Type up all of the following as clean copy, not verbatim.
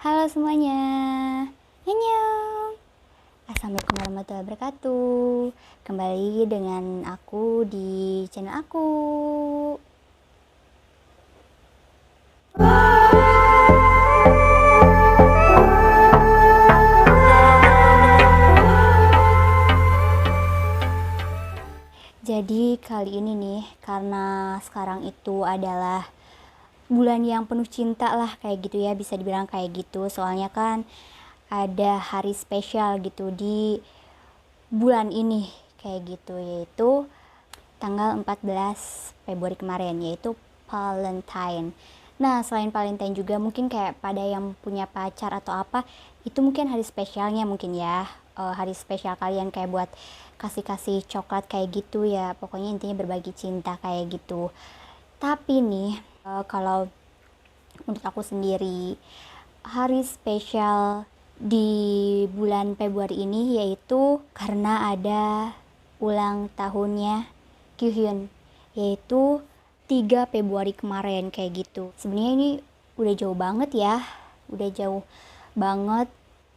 Halo semuanya, annyeong. Assalamualaikum warahmatullahi wabarakatuh. Kembali dengan aku di channel aku. Jadi kali ini nih, karena sekarang itu adalah bulan yang penuh cinta lah, kayak gitu ya, bisa dibilang kayak gitu. Soalnya kan ada hari spesial gitu di bulan ini, kayak gitu, yaitu tanggal 14 Februari kemarin, yaitu Valentine. Nah, selain Valentine juga mungkin kayak pada yang punya pacar atau apa, itu mungkin hari spesialnya mungkin ya. Hari spesial kalian kayak buat kasih-kasih coklat kayak gitu ya. Pokoknya intinya berbagi cinta kayak gitu. Tapi nih, kalau untuk aku sendiri, hari spesial di bulan Februari ini yaitu karena ada ulang tahunnya Kyuhyun, yaitu 3 Februari kemarin kayak gitu. Sebenarnya ini udah jauh banget ya, udah jauh banget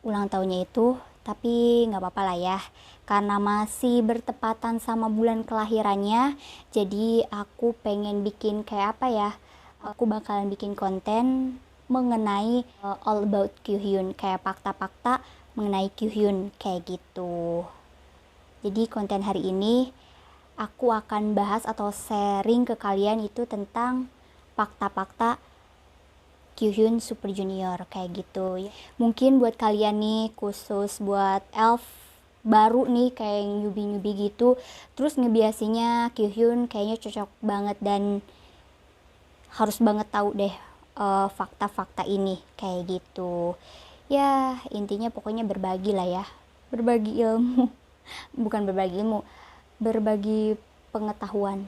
ulang tahunnya itu, tapi nggak apa-apa lah ya, karena masih bertepatan sama bulan kelahirannya. Jadi aku pengen bikin kayak apa ya, aku bakalan bikin konten mengenai all about Kyuhyun, kayak fakta-fakta mengenai Kyuhyun kayak gitu. Jadi konten hari ini aku akan bahas atau sharing ke kalian itu tentang fakta-fakta Kyuhyun Super Junior kayak gitu. Mungkin buat kalian nih, khusus buat elf baru nih kayak yang newbie gitu, terus ngebiasinya Kyuhyun kayaknya cocok banget dan harus banget tahu deh fakta-fakta ini kayak gitu. Ya intinya pokoknya berbagi lah ya, berbagi ilmu. Bukan berbagi ilmu, berbagi pengetahuan.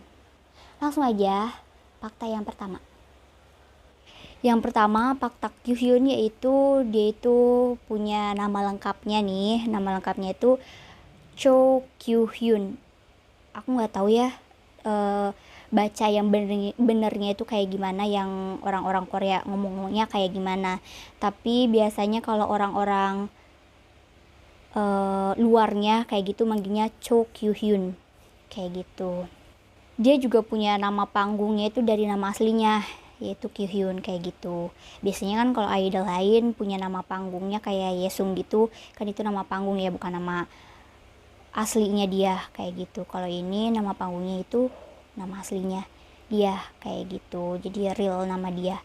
Langsung aja, fakta yang pertama. Yang pertama, fakta Kyuhyun yaitu dia itu punya nama lengkapnya nih. Nama lengkapnya itu Cho Kyuhyun. Aku nggak tahu ya baca yang benernya itu kayak gimana, yang orang-orang Korea ngomongnya kayak gimana. Tapi biasanya kalau orang-orang luarnya kayak gitu manggilnya Cho Kyuhyun kayak gitu. Dia juga punya nama panggungnya itu dari nama aslinya, yaitu Kyuhyun kayak gitu. Biasanya kan kalau idol lain punya nama panggungnya kayak Yesung gitu, kan itu nama panggung ya, bukan nama aslinya dia kayak gitu. Kalau ini nama panggungnya itu nama aslinya dia kayak gitu, jadi real nama dia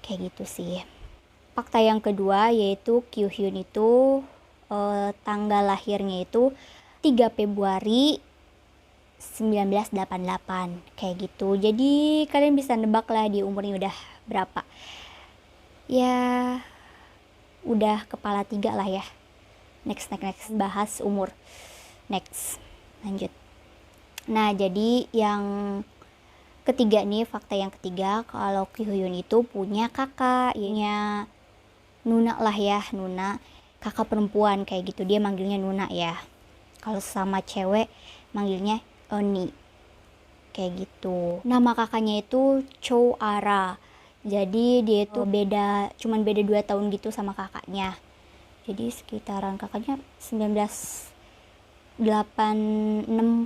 kayak gitu sih. Fakta yang kedua yaitu Kyuhyun itu tanggal lahirnya itu 3 Februari 1988 kayak gitu. Jadi kalian bisa nebak lah di umurnya udah berapa. Ya udah kepala 3 lah ya. Next bahas umur. Next, lanjut. Nah, jadi yang ketiga nih, fakta yang ketiga, kalau Kyuhyun itu punya kakak, ya Nuna lah ya, Nuna, kakak perempuan kayak gitu. Dia manggilnya Nuna ya. Kalau sama cewek manggilnya Oni kayak gitu. Nama kakaknya itu Cho Ara. Jadi dia itu cuman beda 2 tahun gitu sama kakaknya. Jadi sekitaran kakaknya 1986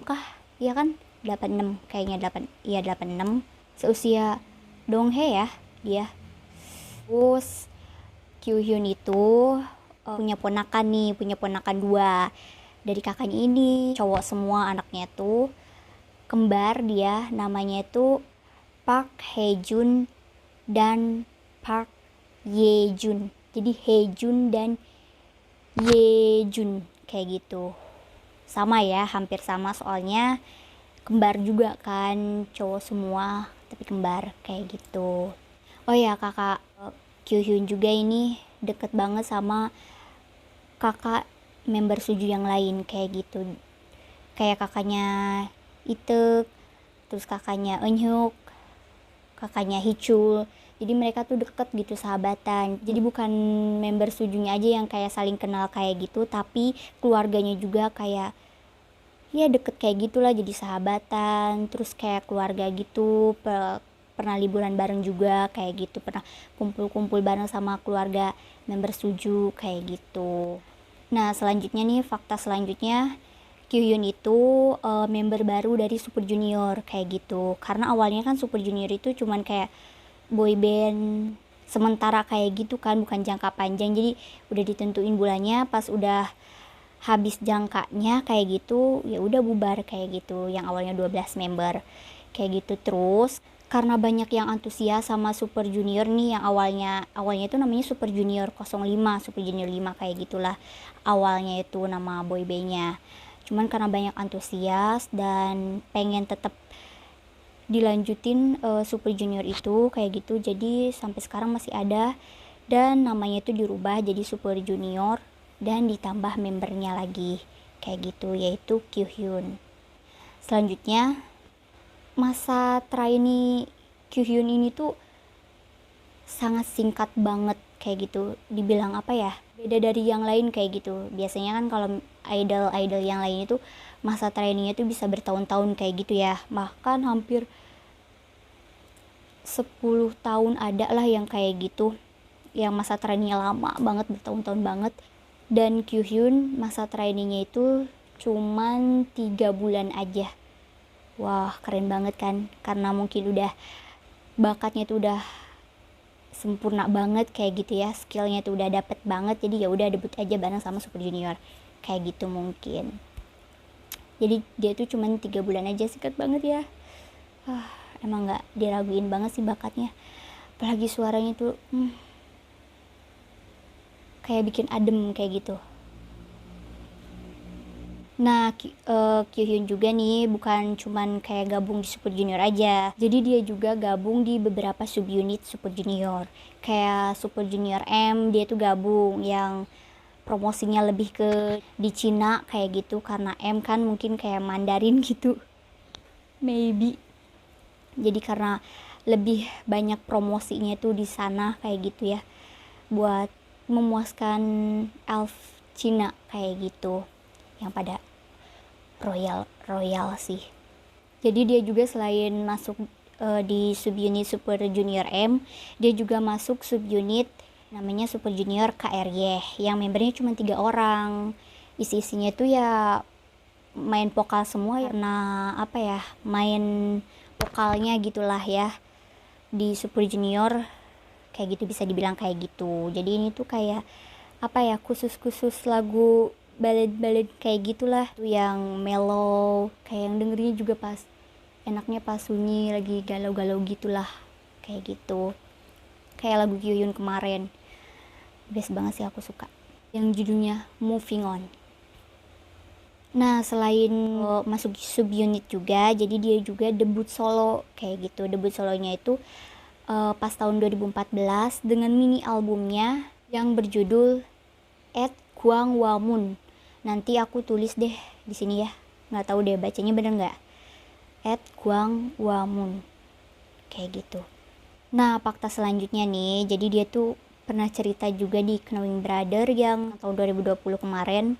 kah? Iya kan? 86 kayaknya, 86. Seusia Donghae ya dia. Terus Kyuhyun itu punya ponakan 2 dari kakaknya ini, cowok semua anaknya tuh, kembar dia, namanya itu Park Haejun dan Park Yejun. Jadi Haejun dan Yejun kayak gitu. Sama ya, hampir sama, soalnya kembar juga kan, cowok semua tapi kembar kayak gitu. Oh ya, kakak Kyuhyun juga ini deket banget sama kakak member Suju yang lain kayak gitu. Kayak kakaknya Iteuk, terus kakaknya Eunhyuk, kakaknya Hichul. Jadi mereka tuh deket gitu, sahabatan. Jadi bukan member Sujunya aja yang kayak saling kenal kayak gitu, tapi keluarganya juga kayak ya deket kayak gitulah, jadi sahabatan, terus kayak keluarga gitu, pernah liburan bareng juga kayak gitu, pernah kumpul-kumpul bareng sama keluarga member Suju kayak gitu. Nah selanjutnya nih, fakta selanjutnya, Kyuhyun itu member baru dari Super Junior kayak gitu. Karena awalnya kan Super Junior itu cuman kayak boy band sementara kayak gitu kan, bukan jangka panjang. Jadi udah ditentuin bulannya, pas udah habis jangkanya kayak gitu ya udah bubar kayak gitu, yang awalnya 12 member kayak gitu. Terus karena banyak yang antusias sama Super Junior nih, yang awalnya itu namanya Super Junior 05, Super Junior 5 kayak gitulah awalnya itu nama boybandnya. Cuman karena banyak antusias dan pengen tetap dilanjutin Super Junior itu kayak gitu, jadi sampai sekarang masih ada, dan namanya itu dirubah jadi Super Junior dan ditambah membernya lagi kayak gitu, yaitu Kyuhyun. Selanjutnya, masa trainee Kyuhyun ini tuh sangat singkat banget kayak gitu, dibilang apa ya, beda dari yang lain kayak gitu. Biasanya kan kalau idol-idol yang lain itu masa trainingnya tuh bisa bertahun-tahun kayak gitu ya, bahkan hampir 10 tahun ada lah yang kayak gitu, yang masa trainingnya lama banget, bertahun-tahun banget. Dan Kyuhyun masa trainingnya itu cuman 3 bulan aja. Wah keren banget kan, karena mungkin udah bakatnya tuh udah sempurna banget kayak gitu ya, skillnya tuh udah dapet banget, jadi ya udah debut aja bareng sama Super Junior kayak gitu mungkin. Jadi dia tuh cuman 3 bulan aja, singkat banget ya. Emang nggak diraguin banget sih bakatnya, apalagi suaranya tuh kayak bikin adem kayak gitu. Nah, Kyuhyun juga nih bukan cuman kayak gabung di Super Junior aja. Jadi dia juga gabung di beberapa subunit Super Junior. Kayak Super Junior M, dia tuh gabung yang promosinya lebih ke di Cina kayak gitu, karena M kan mungkin kayak Mandarin gitu. Maybe. Jadi karena lebih banyak promosinya tuh di sana kayak gitu ya, buat memuaskan elf Cina kayak gitu, yang pada royal sih. Jadi dia juga selain masuk di subunit Super Junior M, dia juga masuk subunit namanya Super Junior KRY yang membernya cuma 3 orang. Isi-isinya tuh ya main vokal semua, karena apa ya, main vokalnya gitulah ya di Super Junior kayak gitu, bisa dibilang kayak gitu. Jadi ini tuh kayak apa ya, khusus lagu ballad kayak gitulah, tuh yang mellow, kayak yang dengernya juga pas enaknya pas sunyi lagi galau-galau gitulah kayak gitu, kayak lagu Kyuhyun kemarin, best banget sih, aku suka yang judulnya Moving On. Nah selain masuk subunit juga, jadi dia juga debut solo kayak gitu. Debut solonya itu pas tahun 2014 dengan mini albumnya yang berjudul At Kwang Wamun. Nanti aku tulis deh di sini ya, nggak tahu deh bacanya bener nggak, At Kwang Wamun kayak gitu. Nah fakta selanjutnya nih, jadi dia tuh pernah cerita juga di Knowing Brother yang tahun 2020 kemarin.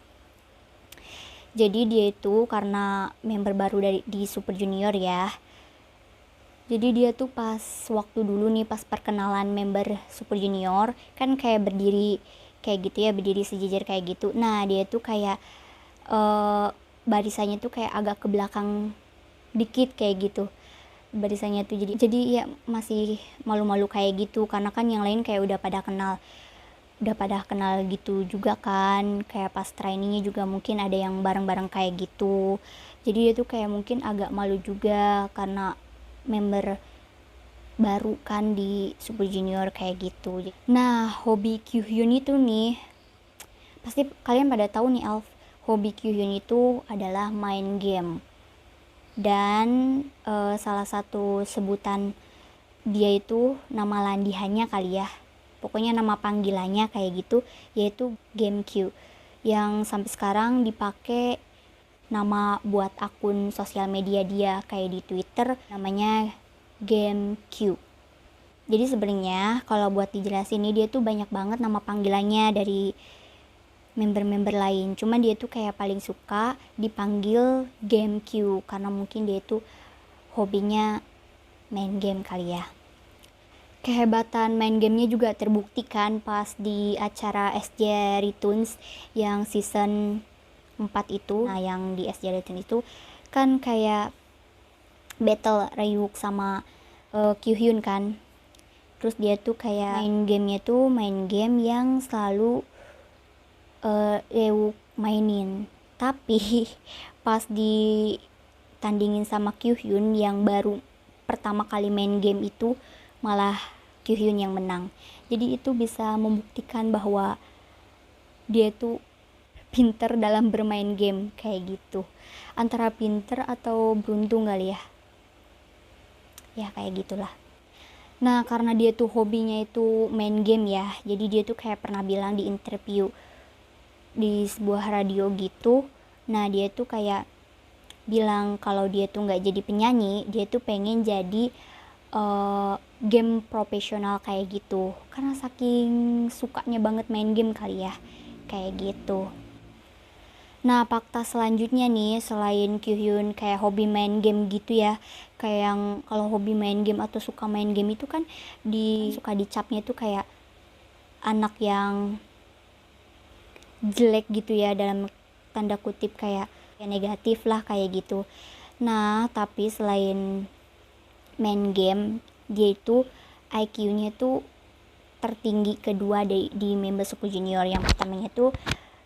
Jadi dia itu karena member baru di Super Junior ya, jadi dia tuh pas waktu dulu nih, pas perkenalan member Super Junior kan kayak berdiri kayak gitu ya, berdiri sejajar kayak gitu. Nah dia tuh kayak barisannya tuh kayak agak ke belakang dikit kayak gitu barisannya tuh, jadi ya masih malu-malu kayak gitu, karena kan yang lain kayak udah pada kenal gitu juga kan, kayak pas trainingnya juga mungkin ada yang bareng-bareng kayak gitu. Jadi dia tuh kayak mungkin agak malu juga karena member baru kan di Super Junior kayak gitu. Nah hobi Kyuhyun itu nih, pasti kalian pada tahu nih Alf, hobi Kyuhyun itu adalah main game. Dan salah satu sebutan dia itu nama landihannya kali ya, pokoknya nama panggilannya kayak gitu, yaitu GameQ, yang sampai sekarang dipakai nama buat akun sosial media dia, kayak di Twitter namanya GameQ. Jadi sebenarnya kalau buat dijelasin nih, dia tuh banyak banget nama panggilannya dari member-member lain, cuman dia tuh kayak paling suka dipanggil GameQ karena mungkin dia tuh hobinya main game kali ya. Kehebatan main gamenya juga terbuktikan pas di acara SJ Returns yang season 4 itu. Nah, yang di SJ Returns itu kan kayak battle Ryuk sama Kyuhyun kan. Terus dia tuh kayak main gamenya tuh main game yang selalu Ryuk mainin. Tapi pas ditandingin sama Kyuhyun yang baru pertama kali main game itu, malah Kyuhyun yang menang. Jadi itu bisa membuktikan bahwa dia tuh pinter dalam bermain game kayak gitu. Antara pinter atau beruntung kali ya. Ya kayak gitulah. Nah, karena dia tuh hobinya itu main game ya. Jadi dia tuh kayak pernah bilang di interview di sebuah radio gitu. Nah, dia tuh kayak bilang kalau dia tuh nggak jadi penyanyi, dia tuh pengen jadi game profesional kayak gitu, karena saking sukanya banget main game kali ya, kayak gitu. Nah, fakta selanjutnya nih, selain Kyuhyun kayak hobi main game gitu ya, kayak yang kalau hobi main game atau suka main game itu kan suka dicapnya tuh kayak anak yang jelek gitu ya, dalam tanda kutip kayak negatif lah kayak gitu. Nah, tapi selain main game, dia itu IQ-nya tuh tertinggi kedua di member Super Junior. Yang pertamanya tuh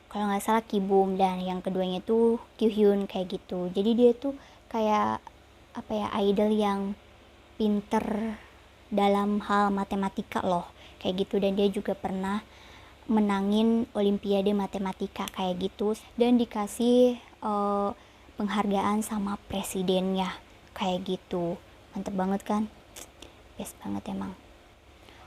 kalau nggak salah Kibum, dan yang keduanya tuh Kyuhyun kayak gitu. Jadi dia tuh kayak apa ya, idol yang pinter dalam hal matematika loh kayak gitu. Dan dia juga pernah menangin olimpiade matematika kayak gitu, dan dikasih penghargaan sama presidennya kayak gitu. Mantep banget kan, best banget emang.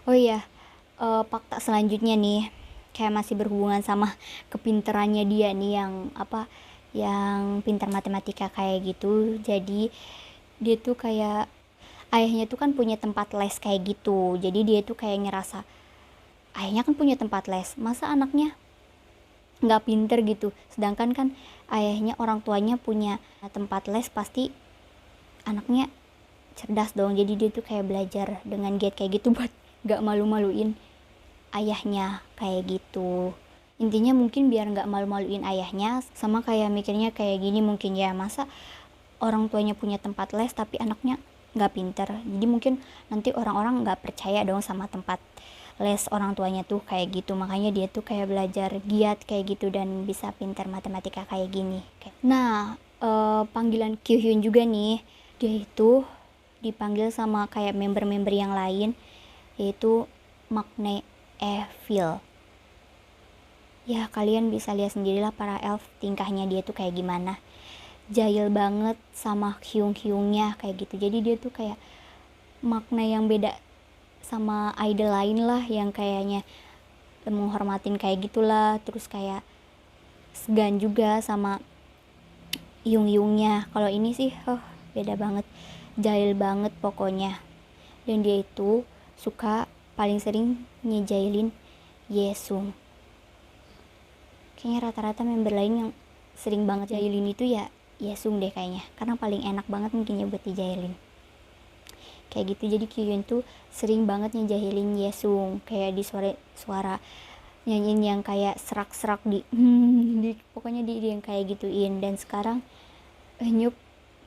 Oh iya, fakta selanjutnya nih kayak masih berhubungan sama kepinterannya dia nih, yang apa, yang pintar matematika kayak gitu. Jadi dia tuh kayak ayahnya tuh kan punya tempat les kayak gitu. Jadi dia tuh kayak ngerasa ayahnya kan punya tempat les, masa anaknya nggak pinter gitu. Sedangkan kan ayahnya, orang tuanya punya tempat les, pasti anaknya cerdas dong. Jadi dia tuh kayak belajar dengan giat kayak gitu buat gak malu-maluin ayahnya kayak gitu. Intinya mungkin biar gak malu-maluin ayahnya, sama kayak mikirnya kayak gini mungkin ya, masa orang tuanya punya tempat les tapi anaknya gak pinter. Jadi mungkin nanti orang-orang gak percaya dong sama tempat les orang tuanya tuh kayak gitu. Makanya dia tuh kayak belajar giat kayak gitu dan bisa pinter matematika kayak gini. Nah, panggilan Kyuhyun juga nih, dia itu dipanggil sama kayak member-member yang lain, yaitu Magne Evil. Ya kalian bisa lihat sendirilah para elf tingkahnya dia tuh kayak gimana, jahil banget sama hyung-hyungnya kayak gitu. Jadi dia tuh kayak makna yang beda sama idol lain lah, yang kayaknya menghormatin kayak gitulah. Terus kayak segan juga sama hyung-hyungnya. Kalau ini sih beda banget, jahil banget pokoknya. Dan dia itu suka paling sering ngejailin Yesung. Kayaknya rata-rata member lain yang sering banget jailin itu ya Yesung deh kayaknya, karena paling enak banget mungkin ya buat dijailin kayak gitu. Jadi Kyuhyun tuh sering banget ngejahilin Yesung, kayak di suara nyanyiin yang kayak serak-serak di pokoknya di yang kayak gituin. Dan sekarang Hyuk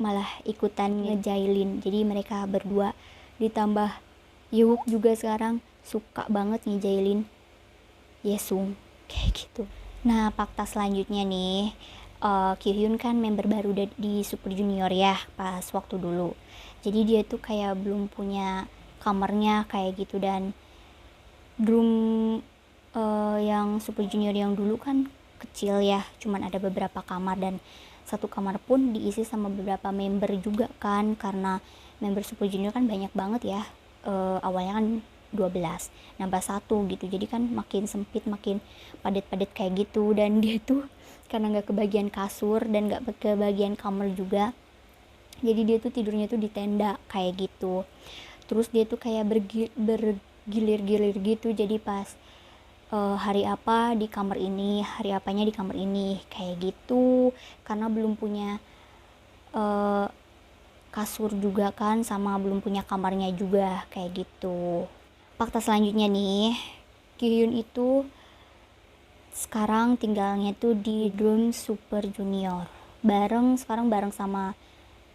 malah ikutan ngejailin. Jadi mereka berdua ditambah Yuk juga sekarang suka banget ngejailin Yesung kayak gitu. Nah, fakta selanjutnya nih, Kyuhyun kan member baru di Super Junior ya pas waktu dulu. Jadi dia tuh kayak belum punya kamarnya kayak gitu. Dan room yang Super Junior yang dulu kan kecil ya, cuman ada beberapa kamar, dan satu kamar pun diisi sama beberapa member juga kan, karena member Super Junior kan banyak banget ya. Awalnya kan 12 nambah 1 gitu, jadi kan makin sempit, makin padat-padat kayak gitu. Dan dia tuh karena nggak kebagian kasur dan nggak kebagian kamar juga, jadi dia tuh tidurnya tuh di tenda kayak gitu. Terus dia tuh kayak bergilir-gilir gitu, jadi pas hari apa di kamar ini, hari apanya di kamar ini kayak gitu, karena belum punya kasur juga kan, sama belum punya kamarnya juga kayak gitu. Fakta selanjutnya nih, Kyuhyun itu sekarang tinggalnya tuh di Dream Super Junior. Sekarang bareng sama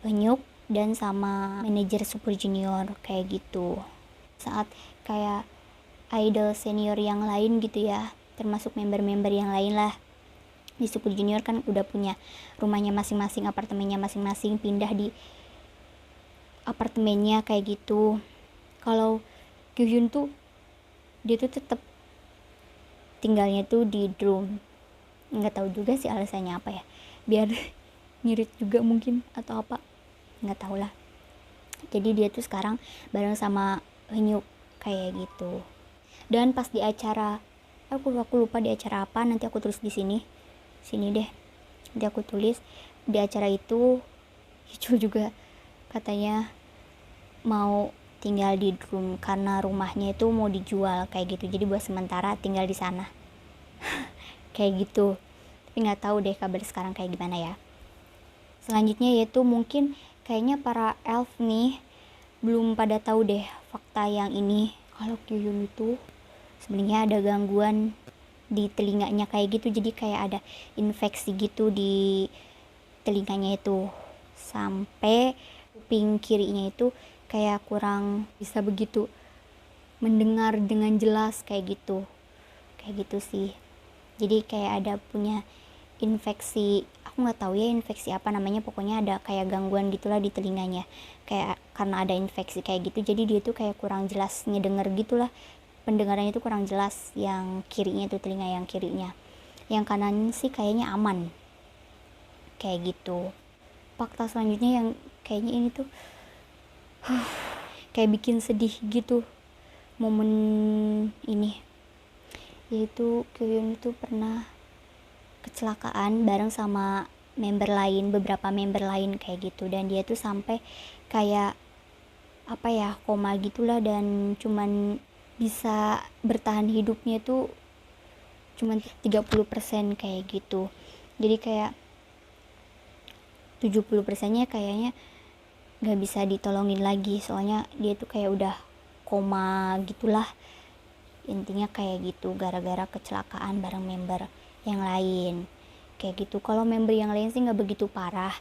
Eunhyuk dan sama manajer Super Junior kayak gitu. Saat kayak idol senior yang lain gitu ya, termasuk member-member yang lain lah. Di Super Junior kan udah punya rumahnya masing-masing, apartemennya masing-masing, pindah di apartemennya kayak gitu. Kalau Kyuhyun tuh dia tuh tetap tinggalnya tuh di Dream. Nggak tahu juga sih alasannya apa ya, biar ngirit juga mungkin atau apa, nggak tahu lah. Jadi dia tuh sekarang bareng sama Eunhyuk kayak gitu. Dan pas di acara, aku lupa di acara apa, nanti aku tulis di sini deh, nanti aku tulis. Di acara itu Hicul juga katanya mau tinggal di Dream karena rumahnya itu mau dijual kayak gitu, jadi buat sementara tinggal di sana kayak gitu. Tapi nggak tahu deh kabar sekarang kayak gimana ya. Selanjutnya yaitu mungkin kayaknya para elf nih belum pada tahu deh fakta yang ini, kalau Kyuhyun itu sebenarnya ada gangguan di telinganya kayak gitu. Jadi kayak ada infeksi gitu di telinganya itu, sampai kuping kirinya itu kayak kurang bisa begitu mendengar dengan jelas kayak gitu sih. Jadi kayak ada punya infeksi, aku nggak tahu ya infeksi apa namanya, pokoknya ada kayak gangguan gitulah di telinganya. Kayak karena ada infeksi kayak gitu, jadi dia tuh kayak kurang jelas ngedenger gitulah, pendengarannya tuh kurang jelas. Yang kirinya tuh, telinga yang kirinya, yang kanan sih kayaknya aman kayak gitu. Fakta selanjutnya yang kayaknya ini tuh kayak bikin sedih gitu momen ini, yaitu Kyuhyun itu pernah kecelakaan bareng sama beberapa member lain kayak gitu, dan dia tuh sampai kayak apa ya, koma gitulah, dan cuman bisa bertahan hidupnya tuh cuman 30% kayak gitu. Jadi kayak 70%-nya kayaknya gak bisa ditolongin lagi, soalnya dia tuh kayak udah koma gitulah, intinya kayak gitu, gara-gara kecelakaan bareng member yang lain kayak gitu. Kalau member yang lain sih nggak begitu parah,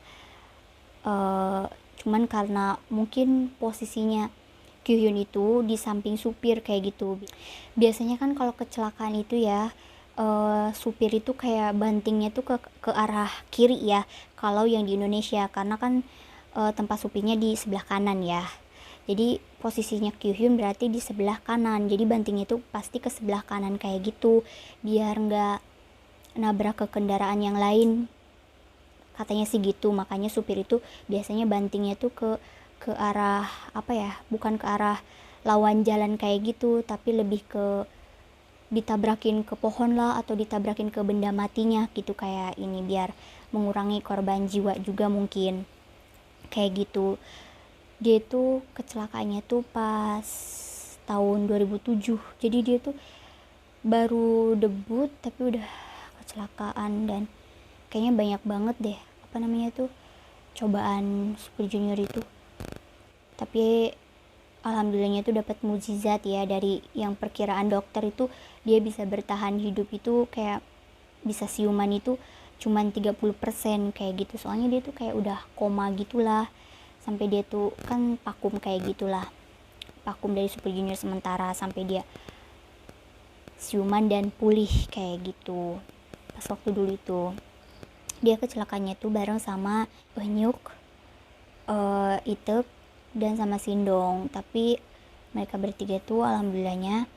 cuman karena mungkin posisinya Kyuhyun itu di samping supir kayak gitu. Biasanya kan kalau kecelakaan itu ya, supir itu kayak bantingnya tuh ke arah kiri ya, kalau yang di Indonesia, karena kan tempat supirnya di sebelah kanan ya. Jadi posisinya Kyuhyun berarti di sebelah kanan, jadi bantingnya itu pasti ke sebelah kanan kayak gitu, biar nggak nabrak ke kendaraan yang lain, katanya sih gitu. Makanya supir itu biasanya bantingnya tuh ke arah apa ya, bukan ke arah lawan jalan kayak gitu, tapi lebih ke ditabrakin ke pohon lah, atau ditabrakin ke benda matinya gitu, kayak ini, biar mengurangi korban jiwa juga mungkin kayak gitu. Dia tuh kecelakaannya tuh pas tahun 2007, jadi dia tuh baru debut tapi udah kecelakaan. Dan kayaknya banyak banget deh apa namanya tuh cobaan Super Junior itu, tapi alhamdulillahnya tuh dapat mukjizat ya, dari yang perkiraan dokter itu dia bisa bertahan hidup itu kayak bisa siuman itu cuman 30% kayak gitu. Soalnya dia tuh kayak udah koma gitulah, sampai dia tuh kan vakum kayak gitulah, vakum dari Super Junior sementara sampai dia siuman dan pulih kayak gitu. Pas waktu dulu itu dia kecelakaannya tuh bareng sama Eunhyuk, Iteup, dan sama Sindong. Tapi mereka bertiga tuh alhamdulillahnya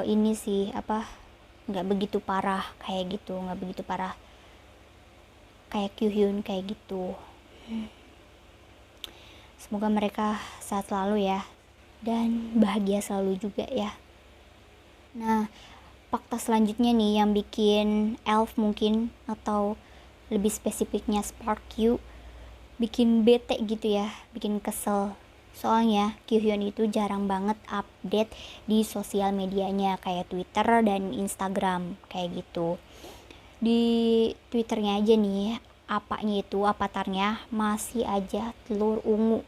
ini sih apa, nggak begitu parah kayak gitu, nggak begitu parah kayak Kyuhyun kayak gitu. Semoga mereka sehat selalu ya, dan bahagia selalu juga ya. Nah, fakta selanjutnya nih yang bikin elf mungkin, atau lebih spesifiknya Spark-Q, bikin bete gitu ya, bikin kesel. Soalnya Kyuhyun itu jarang banget update di sosial medianya kayak Twitter dan Instagram kayak gitu. Di Twitternya aja nih apanya itu, avatarnya masih aja telur ungu.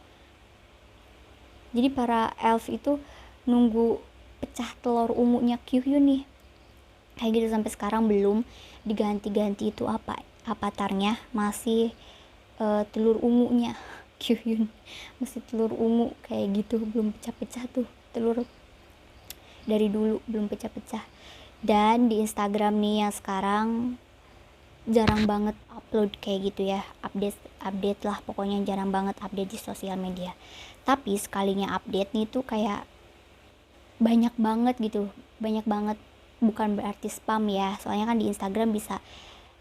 Jadi para elf itu nunggu pecah telur ungunya Kyuhyun nih, kayak gitu. Sampai sekarang belum diganti-ganti itu apa avatarnya, masih telur ungunya Kyuhyun, masih telur ungu kayak gitu, belum pecah-pecah tuh telur, dari dulu belum pecah-pecah. Dan di Instagram nih yang sekarang jarang banget upload kayak gitu ya, update lah pokoknya, jarang banget update di sosial media. Tapi sekalinya update nih tuh kayak banyak banget gitu, banyak banget. Bukan berarti spam ya, soalnya kan di Instagram bisa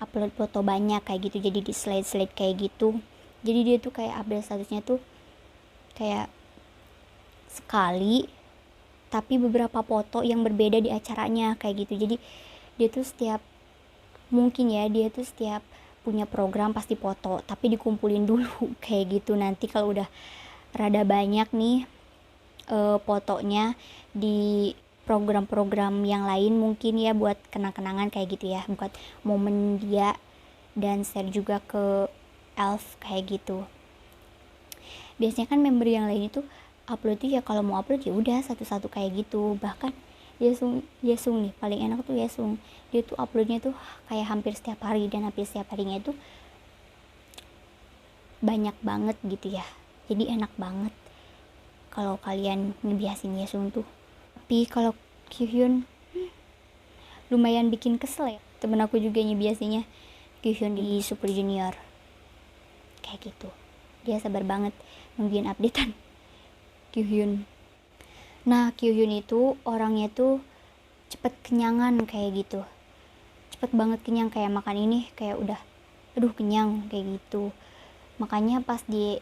upload foto banyak kayak gitu, jadi di slide kayak gitu. Jadi dia tuh kayak update statusnya tuh kayak sekali tapi beberapa foto yang berbeda di acaranya kayak gitu. Jadi dia tuh setiap punya program pasti foto, tapi dikumpulin dulu kayak gitu. Nanti kalau udah rada banyak nih fotonya di program-program yang lain mungkin ya, buat kenang-kenangan kayak gitu ya, buat momen dia, dan share juga ke elf kayak gitu. Biasanya kan member yang lain itu upload tuh ya, kalau mau upload ya udah satu-satu kayak gitu. Bahkan Yesung nih paling enak tuh Yesung, dia tuh uploadnya tuh kayak hampir setiap hari, dan hampir setiap harinya itu banyak banget gitu ya, jadi enak banget kalau kalian ngebiasin Yesung tuh. Tapi kalau Kyuhyun lumayan bikin kesel ya, temen aku juga ngebiasinnya Kyuhyun di Super Junior kayak gitu. Dia sabar banget nungguin updatean Kyuhyun. Nah Kyuhyun itu orangnya tuh cepet kenyangan kayak gitu, cepet banget kenyang, kayak makan ini kayak udah aduh kenyang kayak gitu. Makanya pas di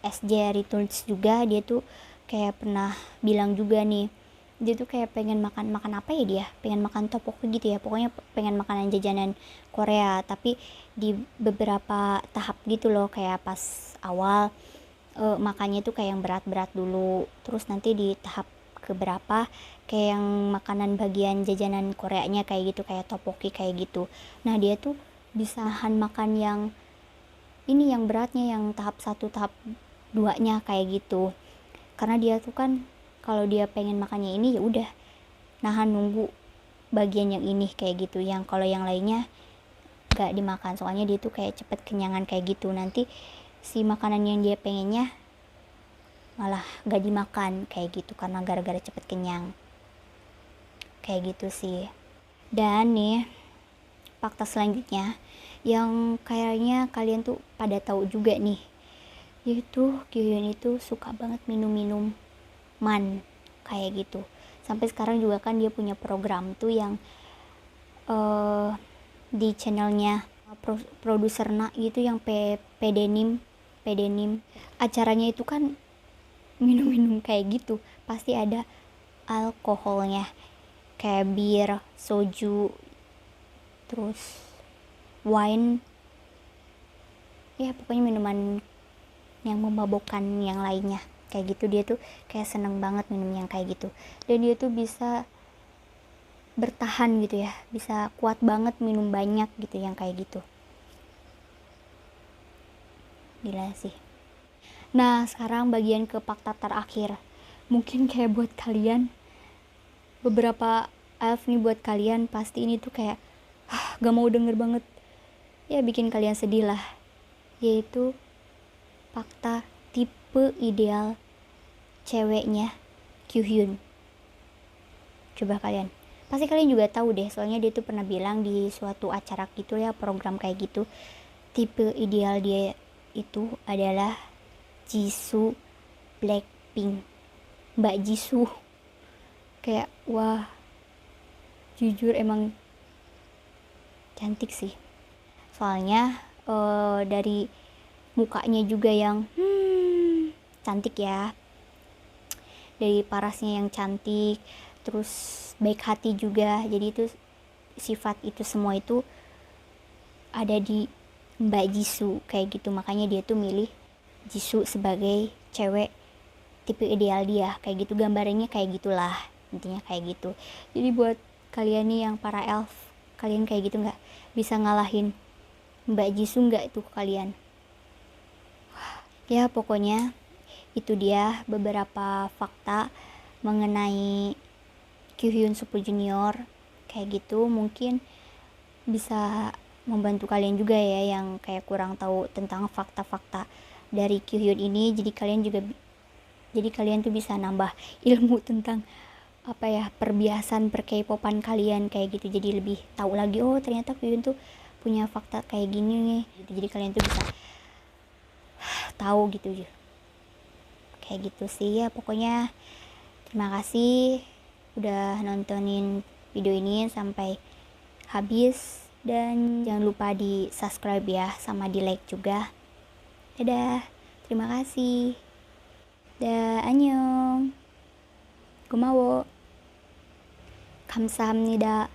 SJ Returns juga dia tuh kayak pernah bilang juga nih, dia tuh kayak pengen makan apa ya, dia pengen makan tteokbokki gitu ya, pokoknya pengen makanan jajanan Korea, tapi di beberapa tahap gitu loh. Kayak pas awal makannya tuh kayak yang berat-berat dulu, terus nanti di tahap keberapa kayak yang makanan bagian jajanan Koreanya kayak gitu, kayak tteokbokki kayak gitu. Nah dia tuh bisa nahan makan yang ini, yang beratnya, yang tahap 1 tahap 2 nya kayak gitu, karena dia tuh kan kalau dia pengen makannya ini ya udah nahan nunggu bagian yang ini kayak gitu, yang kalau yang lainnya gak dimakan, soalnya dia tuh kayak cepet kenyangan kayak gitu. Nanti si makanan yang dia pengennya malah gak dimakan kayak gitu, karena gara-gara cepet kenyang kayak gitu sih. Dan nih fakta selanjutnya yang kayaknya kalian tuh pada tahu juga nih, yaitu Kyuhyun itu suka banget minum man kayak gitu. Sampai sekarang juga kan dia punya program tuh yang di channelnya produserna gitu, yang PDNim. Acaranya itu kan minum kayak gitu, pasti ada alkoholnya, kayak bir, soju, terus wine, ya pokoknya minuman yang memabukkan yang lainnya kayak gitu. Dia tuh kayak seneng banget minum yang kayak gitu, dan dia tuh bisa bertahan gitu ya, bisa kuat banget minum banyak gitu yang kayak gitu. Gila sih. Nah sekarang bagian ke fakta terakhir, mungkin kayak buat kalian beberapa elf nih, buat kalian pasti ini tuh kayak gak mau denger banget ya, bikin kalian sedih lah, yaitu fakta tipe ideal ceweknya Kyuhyun. Coba pasti kalian juga tahu deh, soalnya dia tuh pernah bilang di suatu acara gitu ya, program kayak gitu, tipe ideal dia itu adalah Jisoo Blackpink, Mbak Jisoo. Kayak wah, jujur emang cantik sih, soalnya dari mukanya juga yang cantik ya, dari parasnya yang cantik, terus baik hati juga. Jadi itu sifat itu semua itu ada di Mbak Jisoo kayak gitu. Makanya dia tuh milih Jisoo sebagai cewek tipe ideal dia kayak gitu, gambarnya kayak gitulah intinya kayak gitu. Jadi buat kalian nih yang para elf, kalian kayak gitu nggak bisa ngalahin Mbak Jisoo nggak itu kalian? Ya pokoknya itu dia beberapa fakta mengenai Kyuhyun Super Junior kayak gitu. Mungkin bisa membantu kalian juga ya yang kayak kurang tahu tentang fakta-fakta dari Kyuhyun ini. Jadi kalian tuh bisa nambah ilmu tentang apa ya, perbiasaan per K-popan kalian kayak gitu. Jadi lebih tahu lagi, oh ternyata Kyuhyun tuh punya fakta kayak gini nih gitu. Jadi kalian tuh bisa tahu gitu kayak gitu sih ya. Pokoknya terima kasih udah nontonin video ini sampai habis, dan jangan lupa di subscribe ya, sama di like juga. Dadah, terima kasih. dah, annyeong, 고마워, 감사합니다.